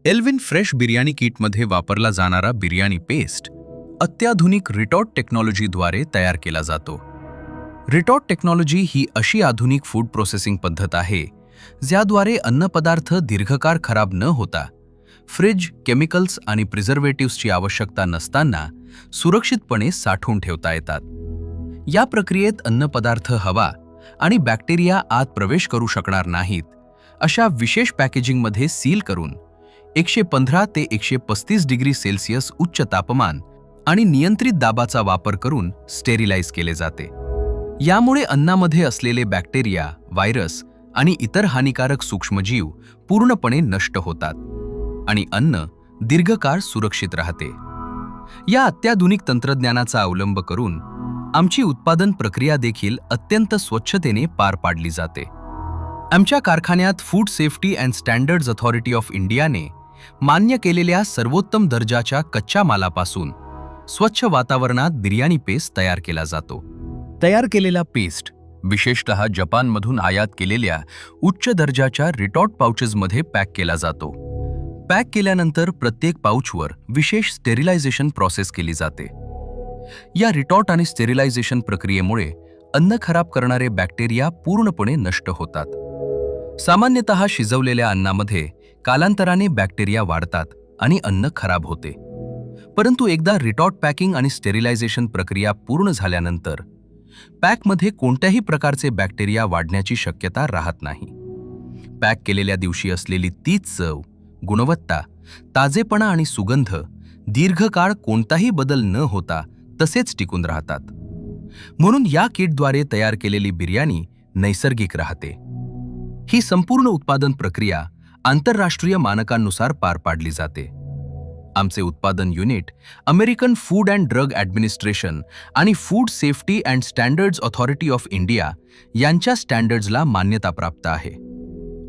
Alvin fresh biryani किटमध्ये वापरला जाणारा बिर्याणी पेस्ट अत्याधुनिक रिटॉट टेक्नॉलॉजीद्वारे तयार केला जातो. रिटॉट टेक्नॉलॉजी ही अशी आधुनिक फूड प्रोसेसिंग पद्धत आहे ज्याद्वारे अन्नपदार्थ दीर्घकाळ खराब न होता फ्रिज, केमिकल्स आणि प्रिझर्वेटिव्हजची आवश्यकता नसताना सुरक्षितपणे साठवून ठेवता येतात. या प्रक्रियेत अन्नपदार्थ हवा आणि बॅक्टेरिया आत प्रवेश करू शकणार नाहीत अशा विशेष पॅकेजिंगमध्ये सील करून 115 ते 135 डिग्री सेल्सिअस उच्च तापमान आणि नियंत्रित दाबाचा वापर करून स्टेरिलाइज केले जाते. यामुळे अन्नामध्ये असलेले बॅक्टेरिया, व्हायरस आणि इतर हानिकारक सूक्ष्मजीव पूर्णपणे नष्ट होतात आणि अन्न दीर्घकाळ सुरक्षित राहते. या अत्याधुनिक तंत्रज्ञानाचा अवलंब करून आमची उत्पादन प्रक्रिया देखील अत्यंत स्वच्छतेने पार पाडली जाते. आमच्या कारखान्यात food safety and standards authority of इंडियाने मान्य केलेल्या सर्वोत्तम दर्जाच्या कच्च्या मालापासून स्वच्छ वातावरणात बिर्याणी पेस्ट तयार केला जातो. तयार केलेला पेस्ट विशेषतः जपानमधून आयात केलेल्या उच्च दर्जाच्या रिटॉट पाउचेसमध्ये पॅक केला जातो. पॅक केल्यानंतर प्रत्येक पाउचवर विशेष स्टेरिलायझेशन प्रोसेस केली जाते. या रिटॉट आणि स्टेरिलायझेशन प्रक्रियेमुळे अन्न खराब करणारे बॅक्टेरिया पूर्णपणे नष्ट होतात. सामान्यतः शिजवलेल्या अन्नामध्ये कालांतराने बॅक्टेरिया वाढतात आणि अन्न खराब होते. परंतु एकदा रिटॉट पॅकिंग आणि स्टेरिलायझेशन प्रक्रिया पूर्ण झाल्यानंतर पॅकमध्ये कोणत्याही प्रकारचे बॅक्टेरिया वाढण्याची शक्यता राहत नाही. पॅक केलेल्या दिवशी असलेली तीच चव, गुणवत्ता, ताजेपणा आणि सुगंध दीर्घकाळ कोणताही बदल न होता तसेच टिकून राहतात. म्हणून या किटद्वारे तयार केलेली बिर्याणी नैसर्गिक राहते. ही संपूर्ण उत्पादन प्रक्रिया आंतरराष्ट्रीय मानकांनुसार पार पाडली जाते. आमचे उत्पादन unit American food and drug administration आणि food safety and standards authority of India यांच्या स्टँडर्ड्सला मान्यता प्राप्त आहे.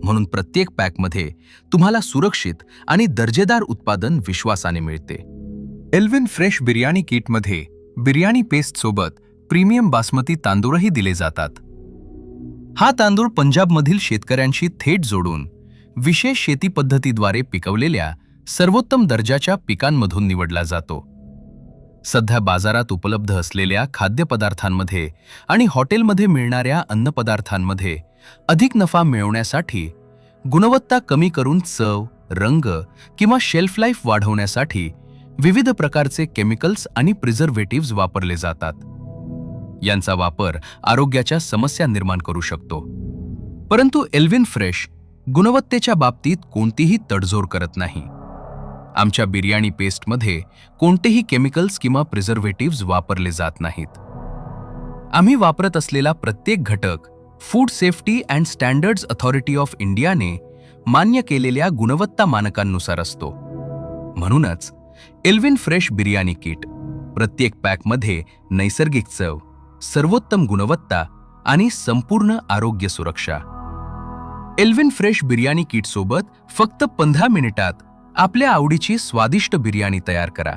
म्हणून प्रत्येक पॅकमध्ये तुम्हाला सुरक्षित आणि दर्जेदार उत्पादन विश्वासाने मिळते. एल्विन फ्रेश बिर्याणी किटमध्ये बिर्याणी पेस्टसोबत प्रीमियम बासमती तांदूळही दिले जातात. हा तांदूळ पंजाबमधील शेतकऱ्यांशी थेट जोडून विशेष शेती पद्धतीद्वारे पिकवलेल्या सर्वोत्तम दर्जाच्या पिकांमधून निवडला जातो. सध्या बाजारात उपलब्ध असलेल्या खाद्यपदार्थांमध्ये आणि हॉटेलमध्ये मिळणाऱ्या अन्नपदार्थांमध्ये अधिक नफा मिळवण्यासाठी गुणवत्ता कमी करून चव, रंग किंवा शेल्फ लाईफ वाढवण्यासाठी विविध प्रकारचे केमिकल्स आणि प्रिझर्वेटिव्हज वापरले जातात. यांचा वापर आरोग्याच्या समस्या निर्माण करू शकतो. परंतु एल्विन फ्रेश गुणवत्तेच्या बाबतीत कोणतीही तडजोड करत नाही. आमच्या बिर्याणी पेस्टमध्ये कोणतेही केमिकल्स किंवा प्रिझर्वेटिव्हज वापरले जात नाहीत. आम्ही वापरत असलेला प्रत्येक घटक food safety and standards authority of इंडियाने मान्य केलेल्या गुणवत्ता मानकांनुसार असतो. म्हणूनच एल्विन फ्रेश बिर्याणी किट प्रत्येक पॅकमध्ये नैसर्गिक चव, सर्वोत्तम गुणवत्ता आणि संपूर्ण आरोग्य सुरक्षा. एल्विन फ्रेश बिर्याणी किटसोबत फक्त 15 मिनिटात आपल्या आवडीची स्वादिष्ट बिर्याणी तयार करा.